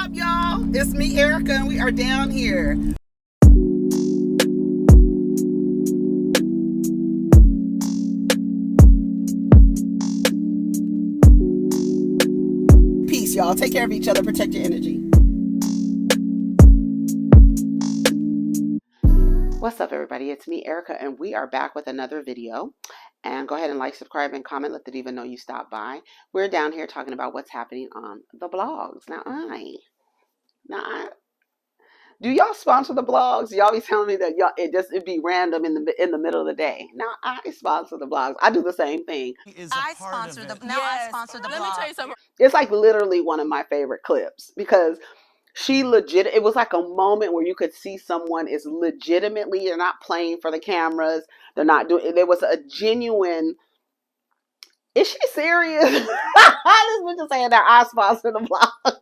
up, y'all? It's me, Erica, and we are down here. Peace, y'all. Take care of each other. Protect your energy. What's up, everybody? It's me, Erica, and we are back with another video. And go ahead and like, subscribe, and comment. Let the diva know you stopped by. We're down here talking about what's happening on the blogs. Do y'all sponsor the blogs? Y'all be telling me that it'd be random in the middle of the day. Now I sponsor the blogs. I do the same thing. I sponsor the blogs. Let me tell you something. It's like literally one of my favorite clips because it was like a moment where you could see someone is legitimately, they're not playing for the cameras. They're not doing, there was a genuine, is she serious? This bitch is saying that I sponsor the vlog.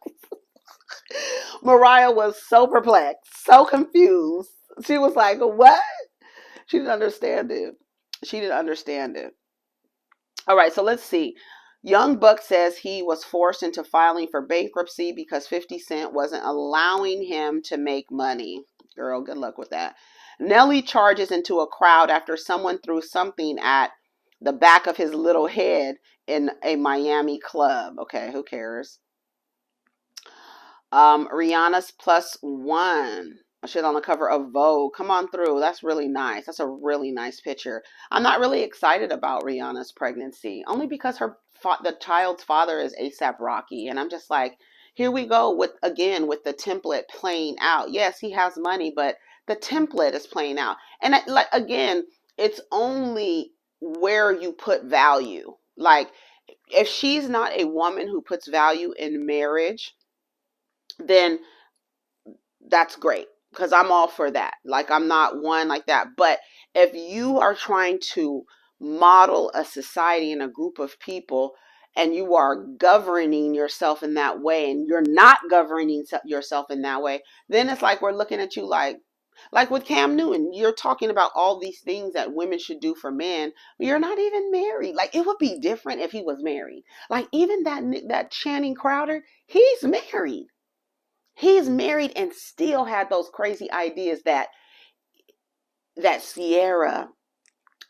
Mariah was so perplexed, so confused. She was like, what? She didn't understand it. All right, so let's see. Young Buck says he was forced into filing for bankruptcy because 50 Cent wasn't allowing him to make money. Girl, good luck with that. Nelly charges into a crowd after someone threw something at the back of his little head in a Miami club. Okay, who cares? Rihanna's +1. Shit on the cover of Vogue. Come on through. That's really nice. That's a really nice picture. I'm not really excited about Rihanna's pregnancy, only because the child's father is ASAP Rocky, and I'm just like, here we go with the template playing out. Yes, he has money, but the template is playing out, and again, it's only where you put value. Like, if she's not a woman who puts value in marriage, then that's great. Because I'm all for that. Like, I'm not one like that. But if you are trying to model a society and a group of people and you are governing yourself in that way and you're not governing yourself in that way, then it's like we're looking at you like with Cam Newton, you're talking about all these things that women should do for men. You're not even married. Like, it would be different if he was married. Like, even that Channing Crowder, he's married. He's married and still had those crazy ideas that Sierra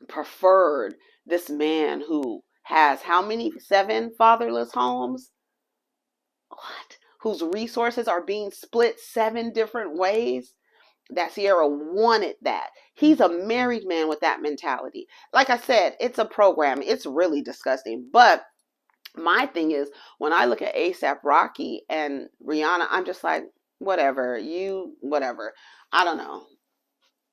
preferred this man who has how many? 7 fatherless homes? What? Whose resources are being split 7 different ways? That Sierra wanted that. He's a married man with that mentality. Like I said, it's a program. It's really disgusting. But my thing is, when I look at ASAP Rocky and Rihanna, I'm just like, whatever. I don't know.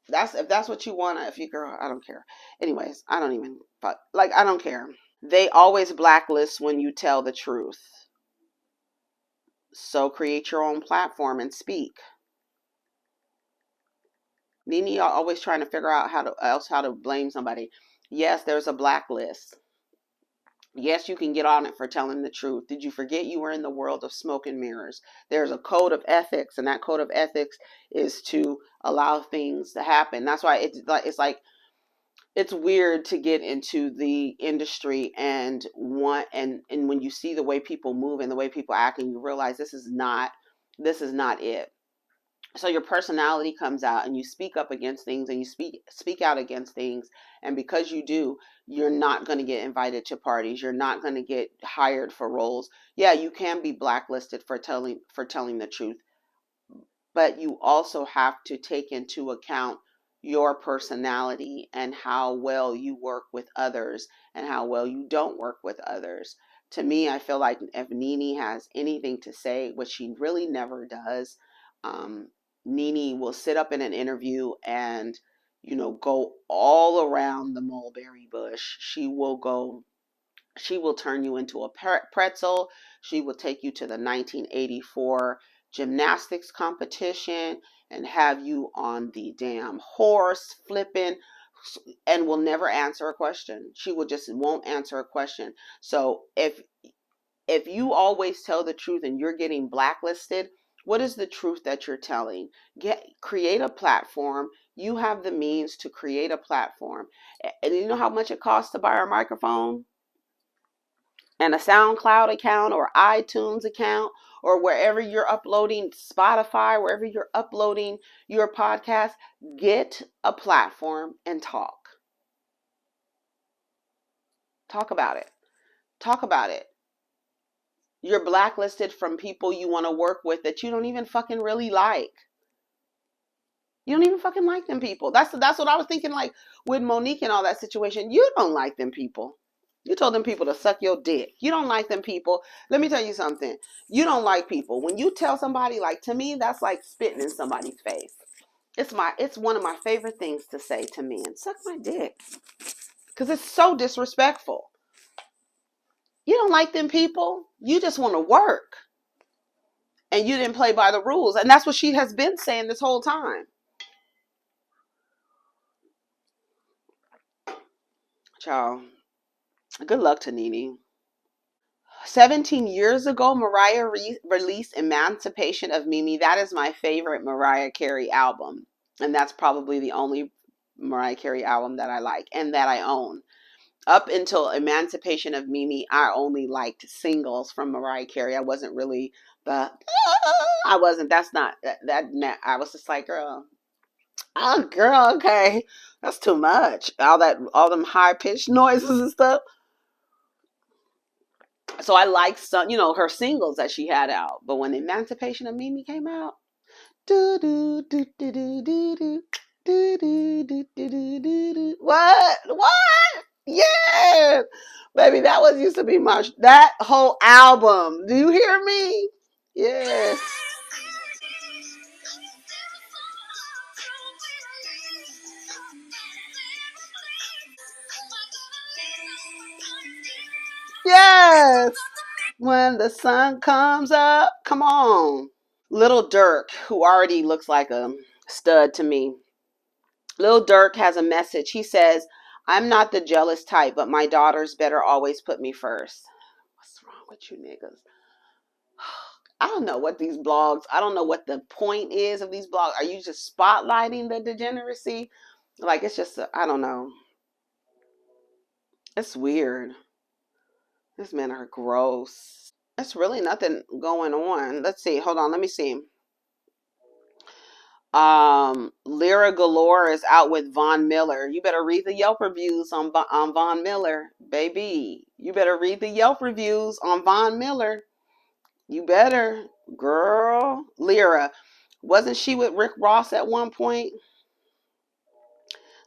If that's what you want, if you girl, I don't care. Anyways, I don't even I don't care. They always blacklist when you tell the truth. So create your own platform and speak. Nene always trying to figure out how to blame somebody. Yes, there's a blacklist. Yes, you can get on it for telling the truth. Did you forget you were in the world of smoke and mirrors? There's a code of ethics, and that code of ethics is to allow things to happen. That's why it's weird to get into the industry and when you see the way people move and the way people act, and you realize this is not it. So your personality comes out and you speak up against things and you speak out against things. And because you do, you're not going to get invited to parties. You're not going to get hired for roles. Yeah, you can be blacklisted for telling the truth. But you also have to take into account your personality and how well you work with others and how well you don't work with others. To me, I feel like if Nene has anything to say, which she really never does, Nene will sit up in an interview and, go all around the mulberry bush. She will turn you into a pretzel. She will take you to the 1984 gymnastics competition and have you on the damn horse flipping, and will never answer a question. She won't answer a question. So if you always tell the truth and you're getting blacklisted, what is the truth that you're telling? Create a platform. You have the means to create a platform. And you know how much it costs to buy a microphone? And a SoundCloud account or iTunes account or wherever you're uploading, Spotify, wherever you're uploading your podcast, get a platform and talk. Talk about it. Talk about it. You're blacklisted from people you want to work with that you don't even fucking really like. You don't even fucking like them people. That's what I was thinking, like with Monique and all that situation. You don't like them people. You told them people to suck your dick. You don't like them people. Let me tell you something. You don't like people. When you tell somebody, like, to me, that's like spitting in somebody's face. It's one of my favorite things to say to men. Suck my dick. Because it's so disrespectful. You don't like them people. You just want to work. And you didn't play by the rules. And that's what she has been saying this whole time. Ciao. Good luck to Nene. 17 years ago, Mariah released Emancipation of Mimi. That is my favorite Mariah Carey album. And that's probably the only Mariah Carey album that I like and that I own. Up until Emancipation of Mimi, I only liked singles from Mariah Carey. I wasn't really I was just like, girl, oh girl, okay. That's too much. All them high pitched noises and stuff. So I liked some, her singles that she had out. But when Emancipation of Mimi came out, do do do do do do do do do do do do do. What? Yes, baby, that was used to be that whole album. Do you hear me? Yes. Yes. When the sun comes up, come on. Little Dirk, who already looks like a stud to me. Lil Durk has a message. He says, I'm not the jealous type, but my daughters better always put me first. What's wrong with you niggas? I don't know what these blogs, I don't know what the point is of these blogs. Are you just spotlighting the degeneracy? Like, it's just, I don't know. It's weird. These men are gross. It's really nothing going on. Let's see. Hold on. Let me see. Lyra Galore is out with Von Miller. You better read the Yelp reviews on Von Miller, baby. You better read the Yelp reviews on Von Miller. You better, girl. Lyra, wasn't she with Rick Ross at one point?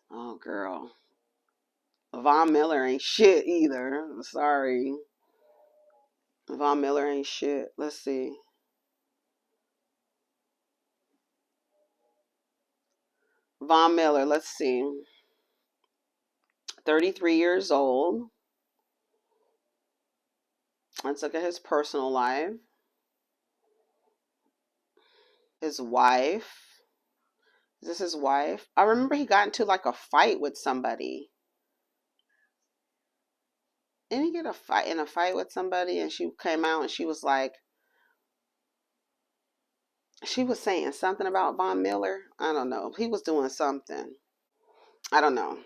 Oh, girl. Von Miller ain't shit either. Sorry. Von Miller ain't shit. Let's see. Von Miller, let's see. 33 years old. Let's look at his personal life. His wife. Is this his wife? I remember he got into like a fight with somebody. Didn't he get in a fight with somebody and she came out and she was like, she was saying something about Von Miller. I don't know. He was doing something. I don't know.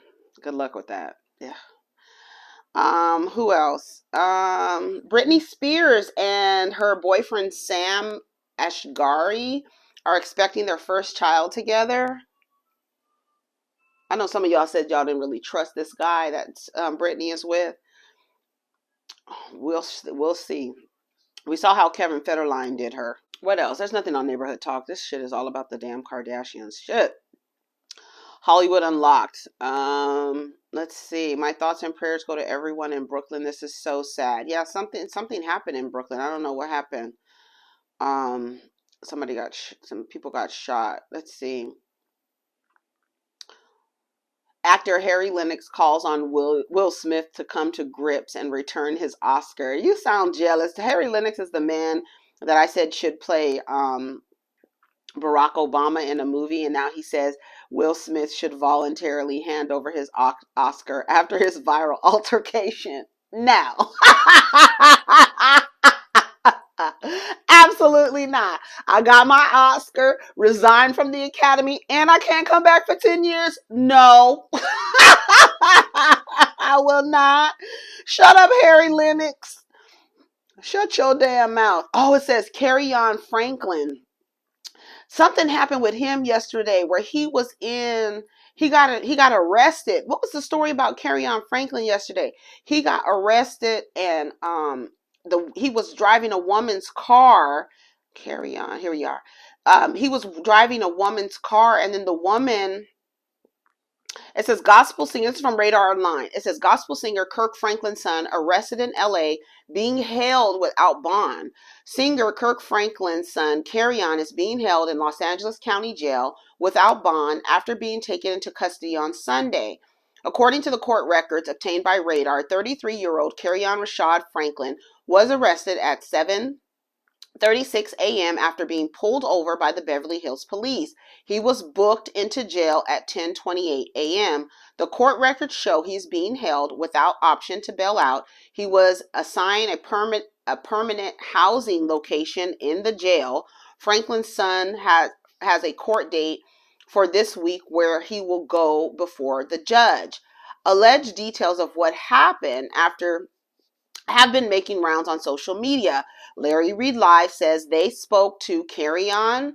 Good luck with that. Yeah. Who else? Britney Spears and her boyfriend Sam Asghari are expecting their first child together. I know some of y'all said y'all didn't really trust this guy that Britney is with. We'll see. We saw how Kevin Federline did her. What else? There's nothing on Neighborhood Talk. This shit is all about the damn Kardashians. Shit. Hollywood Unlocked. Let's see. My thoughts and prayers go to everyone in Brooklyn. This is so sad. Yeah, something happened in Brooklyn. I don't know what happened. Some people got shot. Let's see. Actor Harry Lennox calls on Will Smith to come to grips and return his Oscar. You sound jealous. Harry Lennox is the man that I said should play Barack Obama in a movie, and now he says Will Smith should voluntarily hand over his Oscar after his viral altercation. No. Absolutely not. I got my Oscar, resigned from the Academy, and I can't come back for 10 years? No. I will not. Shut up, Harry Lennox. Shut your damn mouth. Oh, it says Kerrion Franklin. Something happened with him yesterday where he got arrested. What was the story about Kerrion Franklin yesterday? He got arrested and he was driving a woman's car. Kerrion, here we are. He was driving a woman's car, and then the woman, it says gospel singer, this is from Radar Online. It says gospel singer Kirk Franklin's son arrested in LA, being held without bond. Singer Kirk Franklin's son, Kerrion, is being held in Los Angeles County Jail without bond after being taken into custody on Sunday. According to the court records obtained by Radar, 33-year-old Kerrion Rashad Franklin was arrested at 7:36 a.m. after being pulled over by the Beverly Hills police. He was booked into jail at 10:28 a.m. The court records show he's being held without option to bail out. He was assigned a permanent housing location in the jail. Franklin's son has a court date for this week where he will go before the judge. Alleged details of what happened after have been making rounds on social media. Larry Reed Live says they spoke to Kerrion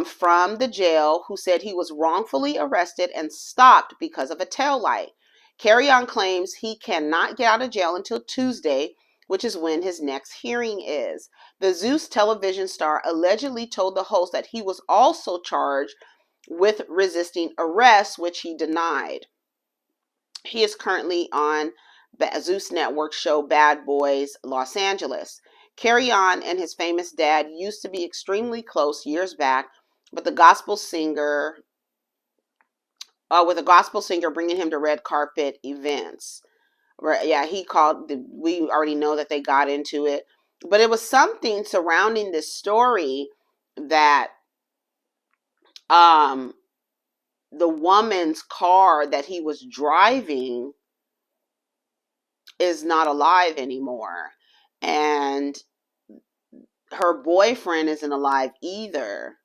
from the jail, who said he was wrongfully arrested and stopped because of a taillight. Kerrion claims he cannot get out of jail until Tuesday, which is when his next hearing is. The Zeus television star allegedly told the host that he was also charged with resisting arrest, which he denied. He is currently on Zeus Network show Bad Boys Los Angeles. Kerrion and his famous dad used to be extremely close years back, but with a gospel singer bringing him to red carpet events. Yeah, we already know that they got into it, but it was something surrounding this story that the woman's car that he was driving is not alive anymore, and her boyfriend isn't alive either.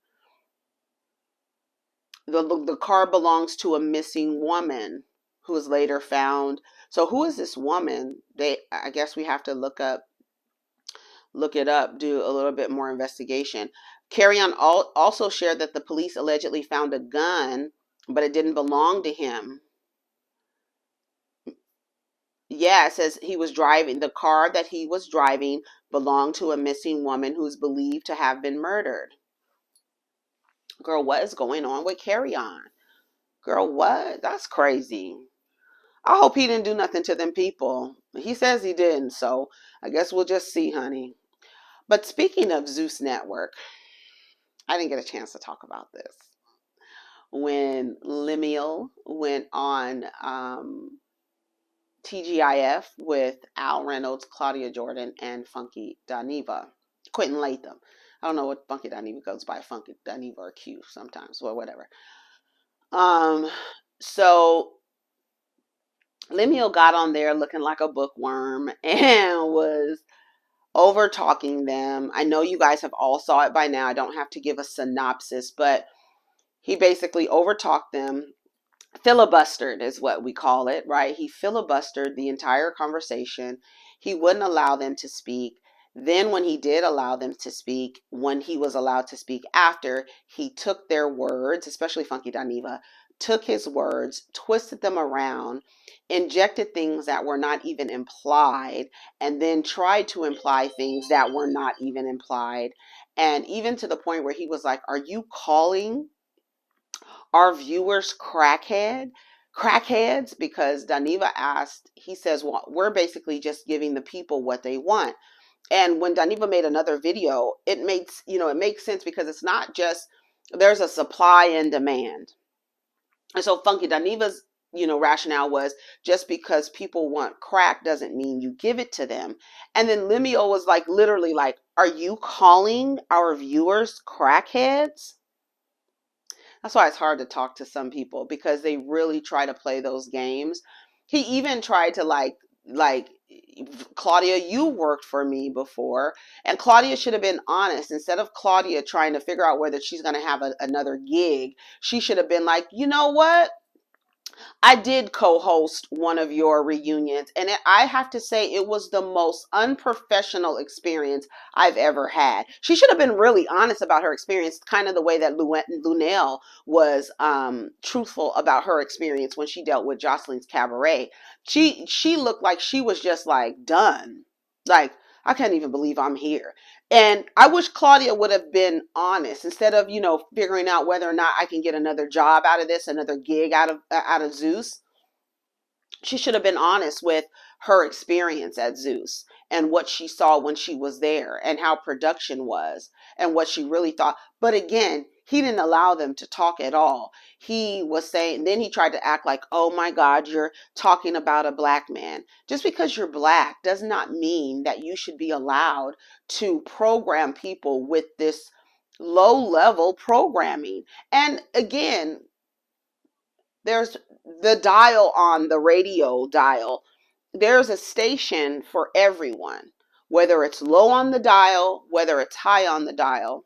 The car belongs to a missing woman who was later found. So who is this woman? I guess we have to look it up, do a little bit more investigation. Kerrion also shared that the police allegedly found a gun, but it didn't belong to him. Yeah, it says the car that he was driving belonged to a missing woman who's believed to have been murdered. Girl, what is going on with Kerrion? Girl, what? That's crazy. I hope he didn't do nothing to them people. He says he didn't, so I guess we'll just see, honey. But speaking of Zeus Network, I didn't get a chance to talk about this. When Lemmie went on TGIF with Al Reynolds, Claudia Jordan, and Funky Dinero, Quentin Latham. I don't know what Funky Dinero goes by, Funky Dinero or Q sometimes, or whatever. So Lemmie got on there looking like a bookworm and was over talking them. I know you guys have all saw it by now. I don't have to give a synopsis, but he basically overtalked them. Filibustered is what we call it, right? He filibustered the entire conversation. He wouldn't allow them to speak. Then when he did allow them to speak, when he was allowed to speak after, he took their words, especially Funky Dinero, took his words, twisted them around, injected things that were not even implied, and then tried to imply things that were not even implied. And even to the point where he was like, are you calling our viewers crackheads? Because Dinero asked, he says, well, we're basically just giving the people what they want. And when Dinero made another video, it makes sense, because it's not just, there's a supply and demand. And so Funky Dinero's rationale was, just because people want crack doesn't mean you give it to them. And then Lemmie was like, literally like, are you calling our viewers crackheads? That's why it's hard to talk to some people, because they really try to play those games. He even tried to like Claudia, you worked for me before, and Claudia should have been honest. Instead of Claudia trying to figure out whether she's going to have another gig, she should have been like, you know what? I did co-host one of your reunions, and I have to say it was the most unprofessional experience I've ever had. She should have been really honest about her experience, kind of the way that Lunel was truthful about her experience when she dealt with Jocelyn's Cabaret. She looked like she was just like done. Like, I can't even believe I'm here. And I wish Claudia would have been honest instead of, figuring out whether or not I can get another job out of this, another gig out of Zeus. She should have been honest with her experience at Zeus and what she saw when she was there and how production was and what she really thought. But again, he didn't allow them to talk at all. He was saying, then he tried to act like, oh my God, you're talking about a black man. Just because you're black does not mean that you should be allowed to program people with this low level programming. And again, there's the dial on the radio dial. There's a station for everyone, whether it's low on the dial, whether it's high on the dial.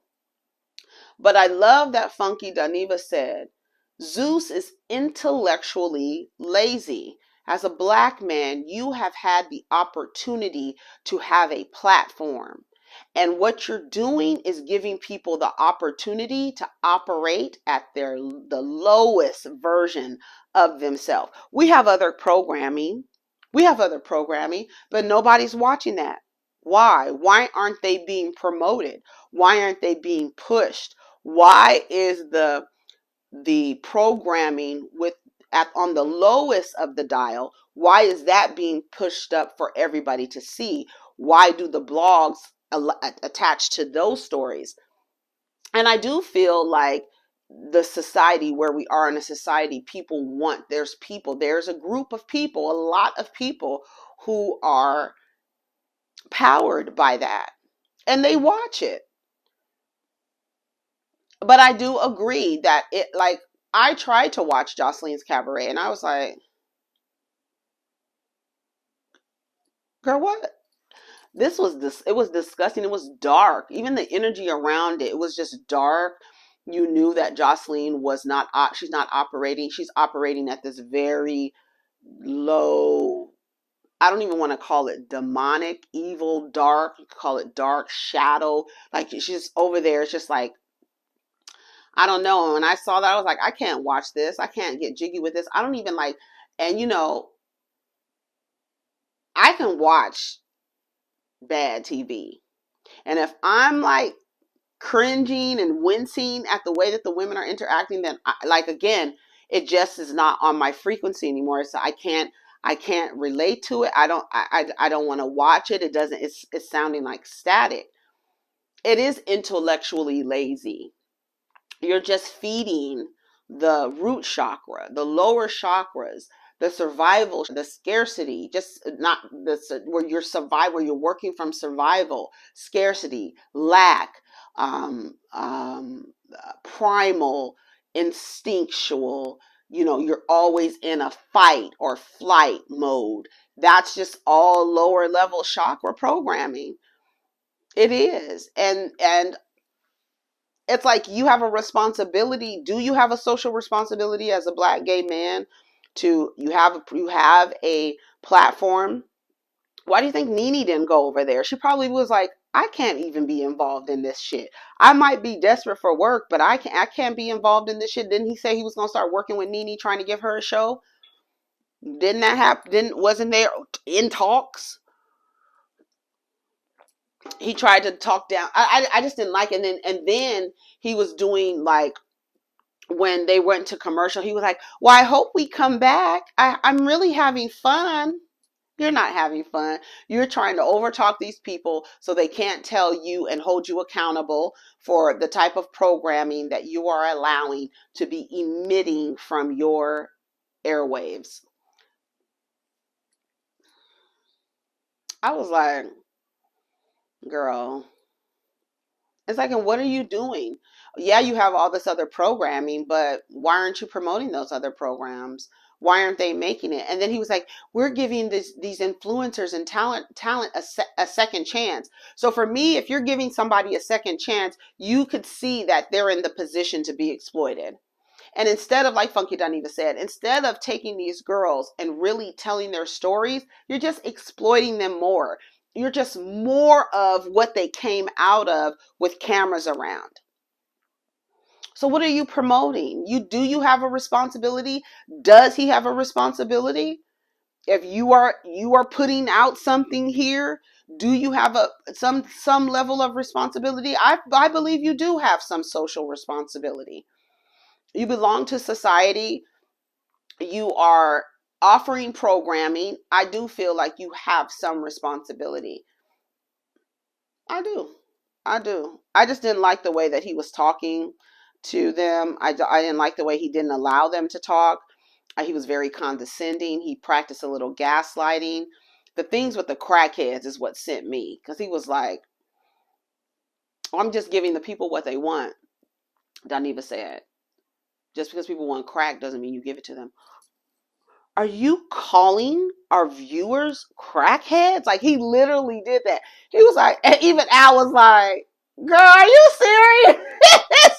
But I love that Funky Daniva said, Zeus is intellectually lazy. As a black man, you have had the opportunity to have a platform. And what you're doing is giving people the opportunity to operate at the lowest version of themselves. We have other programming. But nobody's watching that. Why? Why aren't they being promoted? Why aren't they being pushed? Why is the programming on the lowest of the dial, why is that being pushed up for everybody to see? Why do the blogs attach to those stories? And I do feel like the society where we are in a society, there's a group of people, a lot of people who are powered by that, and they watch it. But I do agree that I tried to watch Jocelyn's Cabaret and I was like, girl, what? It was disgusting. It was dark. Even the energy around it was just dark. You knew that Jocelyn she's not operating. She's operating at this very low, I don't even want to call it demonic, evil, dark. You could call it dark shadow. Like she's over there. It's just like, I don't know. And when I saw that, I was like, I can't watch this. I can't get jiggy with this. I don't even like, and I can watch bad TV. And if I'm like cringing and wincing at the way that the women are interacting, then again, it just is not on my frequency anymore. So I can't relate to it. I don't want to watch it. It's sounding like static. It is intellectually lazy. You're just feeding the root chakra, the lower chakras, the survival, the scarcity, just not where you're working from survival, scarcity, lack, primal, instinctual, you're always in a fight or flight mode. That's just all lower level chakra programming. It is. And it's like you have a responsibility. Do you have a social responsibility as a black gay man you have a platform? Why do you think Nene didn't go over there? She probably was like, I can't even be involved in this shit. I might be desperate for work, but I can't be involved in this shit. Didn't he say he was going to start working with Nene trying to give her a show? Didn't that happen? Wasn't there in talks? He tried to talk down. I just didn't like it. And then he was doing like, when they went to commercial, he was like, well, I hope we come back. I'm really having fun. You're not having fun. You're trying to overtalk these people so they can't tell you and hold you accountable for the type of programming that you are allowing to be emitting from your airwaves. I was like, girl, it's like, and what are you doing? Yeah, you have all this other programming, but why aren't you promoting those other programs? Why aren't they making it? And then he was like, we're giving these influencers and talent a second chance. So for me, if you're giving somebody a second chance, you could see that they're in the position to be exploited. And instead of, like Funky Dinero said, instead of taking these girls and really telling their stories, you're just exploiting them more. You're just more of what they came out of with cameras around. So what are you promoting? Do you have a responsibility? Does he have a responsibility? If you are putting out something here, do you have some level of responsibility? I believe you do have some social responsibility. You belong to society. You are offering programming. I do feel like you have some responsibility. I do. I do. I just didn't like the way that he was talking to them. I didn't like the way he didn't allow them to talk. He was very condescending. He practiced a little gaslighting. The things with the crackheads is what sent me, because he was like, oh, I'm just giving the people what they want. Dinero said, just because people want crack doesn't mean you give it to them. Are you calling our viewers crackheads? Like, he literally did that. He was like, and even Al was like, girl, are you serious?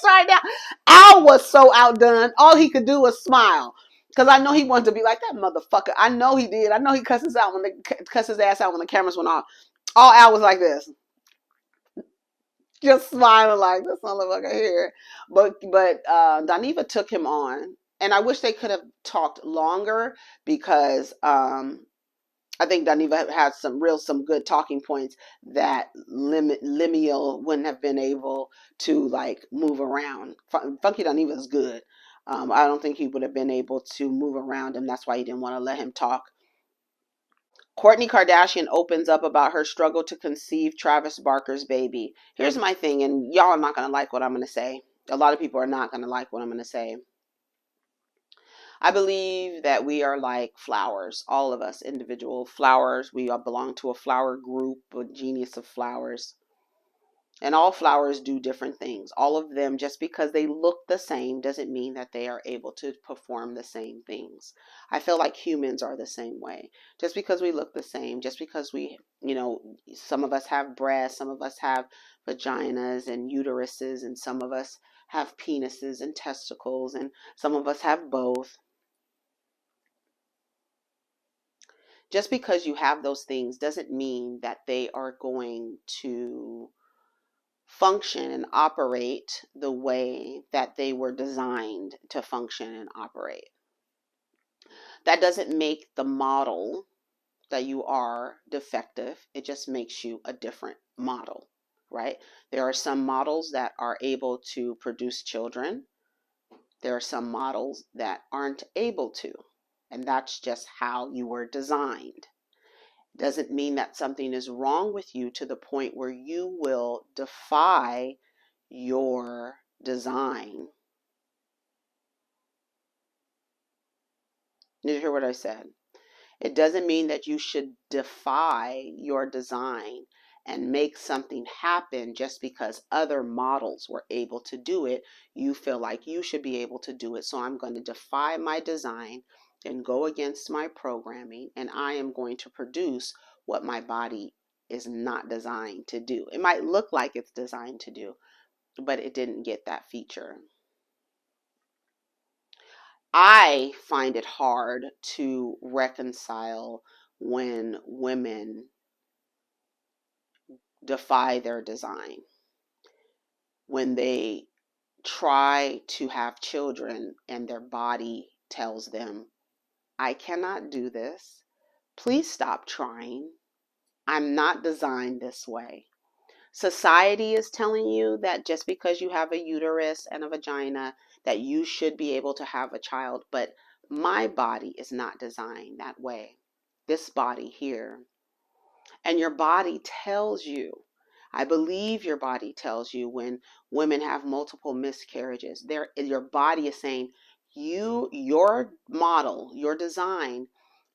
Right now. Al was so outdone. All he could do was smile. Because I know he wanted to be like that motherfucker. I know he did. I know he cussed his ass out when the cameras went off. All Al was like this, just smiling like this motherfucker here. But Dinero took him on, and I wish they could have talked longer, because I think Dinero had some good talking points that Lemmie wouldn't have been able to like move around. Funky Dinero is good. I don't think he would have been able to move around him. That's why he didn't want to let him talk. Kourtney Kardashian opens up about her struggle to conceive Travis Barker's baby. Here's my thing, and y'all are not going to like what I'm going to say. A lot of people are not going to like what I'm going to say. I believe that we are like flowers, all of us, individual flowers. We all belong to a flower group, a genius of flowers. And all flowers do different things. All of them, just because they look the same, doesn't mean that they are able to perform the same things. I feel like humans are the same way. Just because we look the same, just because we, some of us have breasts, some of us have vaginas and uteruses, and some of us have penises and testicles, and some of us have both. Just because you have those things doesn't mean that they are going to function and operate the way that they were designed to function and operate. That doesn't make the model that you are defective. It just makes you a different model, right? There are some models that are able to produce children. There are some models that aren't able to. And that's just how you were designed. Doesn't mean that something is wrong with you to the point where you will defy your design. Did you hear what I said? It doesn't mean that you should defy your design and make something happen just because other models were able to do it. You feel like you should be able to do it. So I'm going to defy my design and go against my programming, and I am going to produce what my body is not designed to do. It might look like it's designed to do, but it didn't get that feature. I find it hard to reconcile when women defy their design, when they try to have children and their body tells them, I cannot do this. Please stop trying. I'm not designed this way. Society is telling you that just because you have a uterus and a vagina, that you should be able to have a child, but my body is not designed that way. This body here. And your body tells you, I believe your body tells you, when women have multiple miscarriages, your body is saying, your model, your design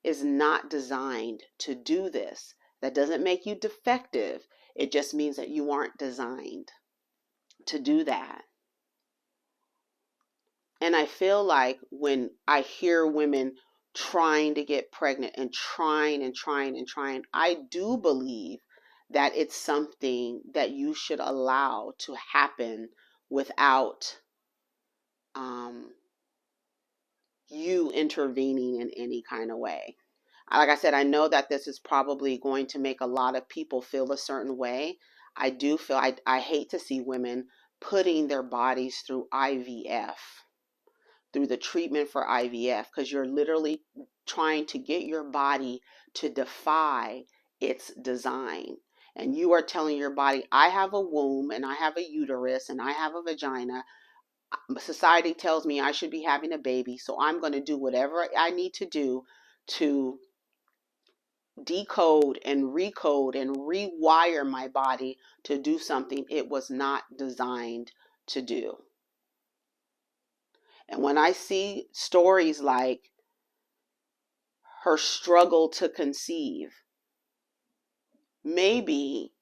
is not designed to do this. That doesn't make you defective. It just means that you aren't designed to do that. And I feel like when I hear women trying to get pregnant and trying, I do believe that it's something that you should allow to happen without you intervening in any kind of way. Like I said, I know that this is probably going to make a lot of people feel a certain way. I do feel, I hate to see women putting their bodies through IVF, through the treatment for IVF, because you're literally trying to get your body to defy its design. And you are telling your body, I have a womb and I have a uterus and I have a vagina. Society tells me I should be having a baby, so I'm going to do whatever I need to do to decode and recode and rewire my body to do something it was not designed to do. And when I see stories like her struggle to conceive, maybe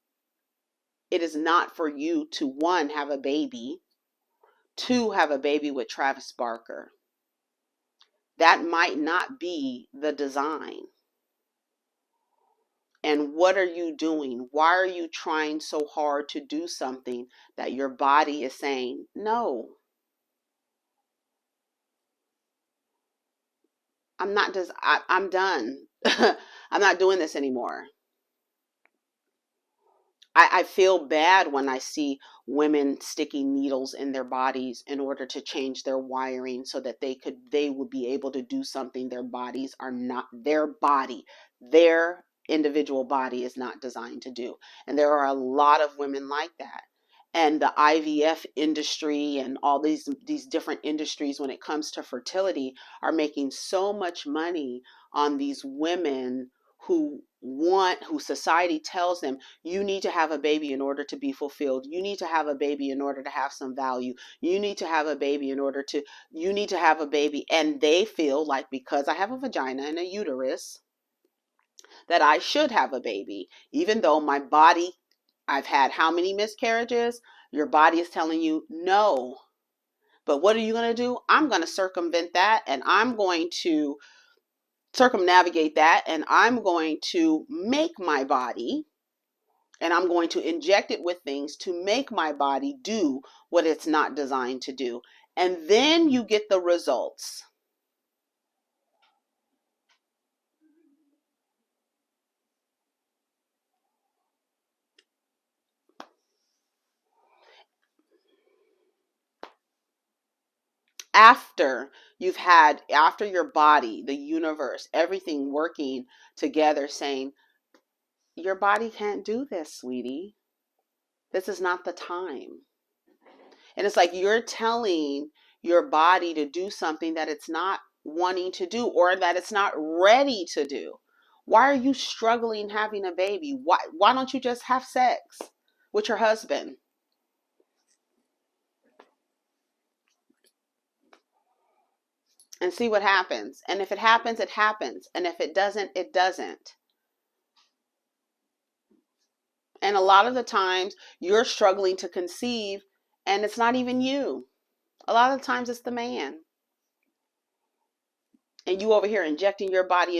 it is not for you to, one, have a baby, two, have a baby with Travis Barker. That might not be the design. And what are you doing? Why are you trying so hard to do something that your body is saying, no, I'm not just, I'm done. I'm not doing this anymore. I feel bad when I see women sticking needles in their bodies in order to change their wiring so that they would be able to do something their bodies are not, their individual body is not designed to do. And there are a lot of women like that. And the IVF industry and all these different industries when it comes to fertility are making so much money on these women who society tells them, you need to have a baby in order to be fulfilled. You need to have a baby in order to have some value. You need to have a baby you need to have a baby. And they feel like because I have a vagina and a uterus, that I should have a baby, even though my body, I've had how many miscarriages? Your body is telling you no. But what are you going to do? I'm going to circumvent that, and I'm going to circumnavigate that, and I'm going to make my body, and I'm going to inject it with things to make my body do what it's not designed to do. And then you get the results. After your body, the universe, everything working together saying, your body can't do this, sweetie. This is not the time. And it's like you're telling your body to do something that it's not wanting to do or that it's not ready to do. Why are you struggling having a baby? Why don't you just have sex with your husband? And see what happens. And if it happens, it happens. And if it doesn't, it doesn't. And a lot of the times you're struggling to conceive and it's not even you. A lot of the times it's the man. And you over here injecting your body,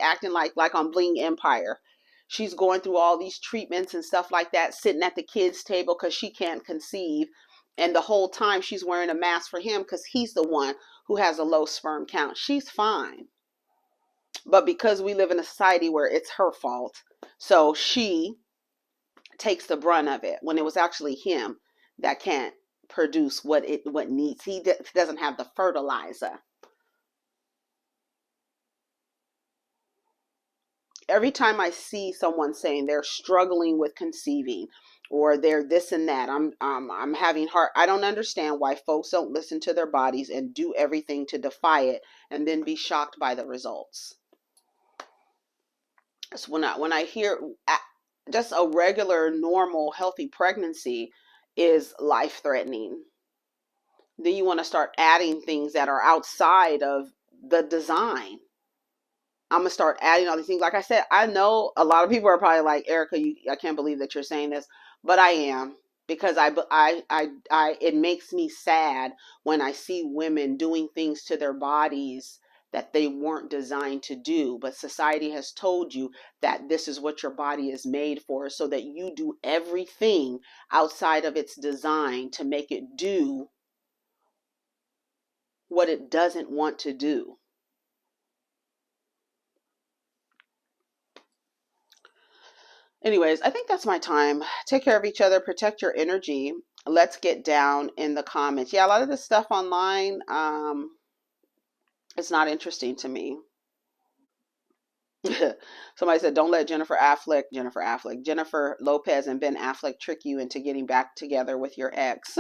acting like on Bling Empire. She's going through all these treatments and stuff like that, sitting at the kids' table because she can't conceive. And the whole time she's wearing a mask for him because he's the one who has a low sperm count. She's fine. But because we live in a society where it's her fault, so she takes the brunt of it when it was actually him that can't produce what needs. He doesn't have the fertilizer. Every time I see someone saying they're struggling with conceiving or they're this and that, I'm having heart. I don't understand why folks don't listen to their bodies and do everything to defy it and then be shocked by the results. So when I hear just a regular, normal, healthy pregnancy is life-threatening, then you want to start adding things that are outside of the design. I'm going to start adding all these things. Like I said, I know a lot of people are probably like, Erica, I can't believe that you're saying this, but I am, because it makes me sad when I see women doing things to their bodies that they weren't designed to do. But society has told you that this is what your body is made for, so that you do everything outside of its design to make it do what it doesn't want to do. Anyways, I think that's my time. Take care of each other, protect your energy. Let's get down in the comments. Yeah, a lot of this stuff online, it's not interesting to me. Somebody said, don't let Jennifer Lopez and Ben Affleck trick you into getting back together with your ex.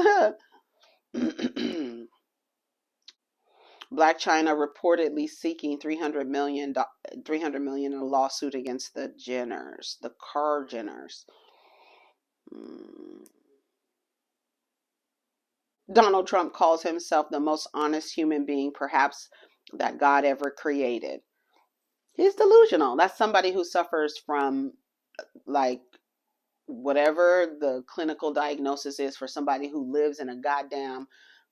Black China reportedly seeking $300 million in a lawsuit against the Jenners, the Carr Jenners. Donald Trump calls himself the most honest human being perhaps that God ever created. He's delusional. That's somebody who suffers from, like, whatever the clinical diagnosis is for somebody who lives in a goddamn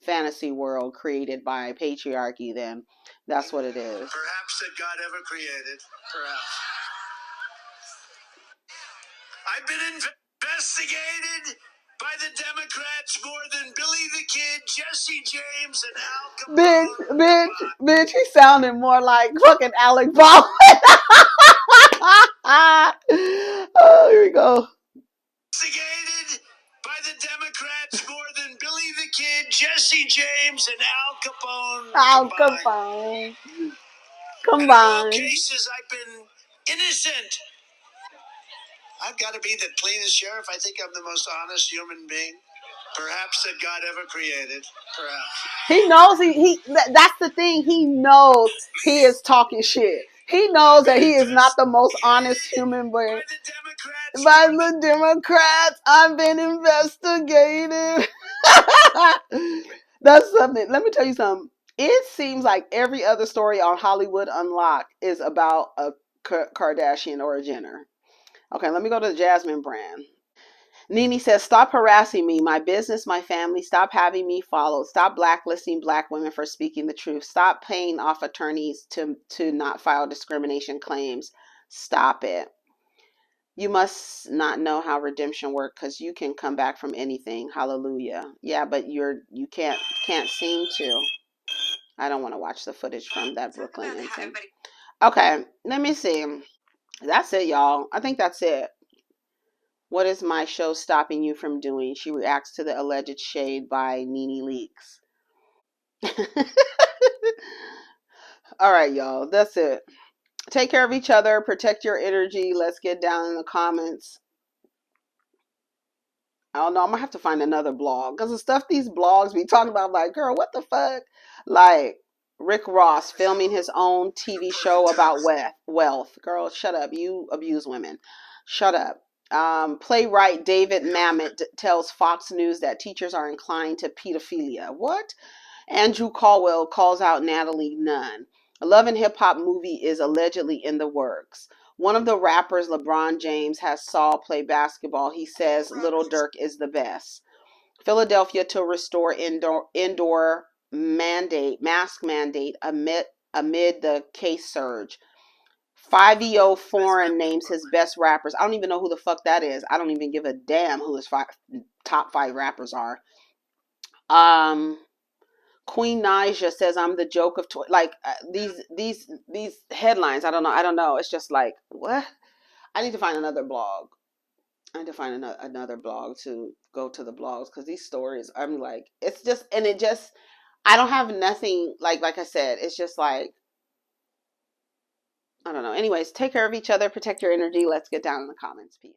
fantasy world created by patriarchy. Then that's what it is. Perhaps that God ever created. Perhaps. I've been investigated by the Democrats more than Billy the Kid, Jesse James, and Al Capone. Bitch, he sounded more like fucking Alec Baldwin. Oh, here we go. Investigated by the Democrats more than Billy the Kid, Jesse James, and Al Capone. Al Capone. In all cases, I've been innocent. I've got to be the cleanest sheriff. I think I'm the most honest human being, perhaps that God ever created. Perhaps. He knows that's the thing. He knows he is talking shit. He knows that he is not the most honest human being. By the Democrats, I've been investigated. That's something. Let me tell you something. It seems like every other story on Hollywood Unlocked is about a Kardashian or a Jenner. Okay, let me go to the Jasmine brand. Nene says, stop harassing me, my business, my family. Stop having me followed. Stop blacklisting Black women for speaking the truth. Stop paying off attorneys to not file discrimination claims. Stop it. You must not know how redemption works because you can come back from anything. Hallelujah. Yeah, but you can't seem to. I don't want to watch the footage from that Brooklyn incident. Okay, let me see. That's it, y'all. I think that's it. What is my show stopping you from doing? She reacts to the alleged shade by Nene Leakes. All right, y'all. That's it. Take care of each other. Protect your energy. Let's get down in the comments. I don't know. I'm going to have to find another blog. Because the stuff these blogs be talking about, like, girl, what the fuck? Like, Rick Ross filming his own TV show about wealth. Girl, shut up. You abuse women. Shut up. Playwright David Mamet tells Fox News that teachers are inclined to pedophilia. What? Andrew Caldwell calls out Natalie Nunn. A Love and Hip Hop movie is allegedly in the works. One of the rappers, LeBron James, has Saul play basketball. He says Little Dirk is the best. Philadelphia to restore indoor mask mandate amid the case surge. 5EO Foreign names his best rappers. I don't even know who the fuck that is. I don't even give a damn who his top 5 rappers are. Queen Naija says I'm the joke of these headlines. I don't know. It's just like, what? I need to find another blog. I need to find another blog to go to the blogs because these stories, I'm like, it's just, and it just, I don't have nothing, like I said, it's just like, I don't know. Anyways, take care of each other, protect your energy. Let's get down in the comments. Peace.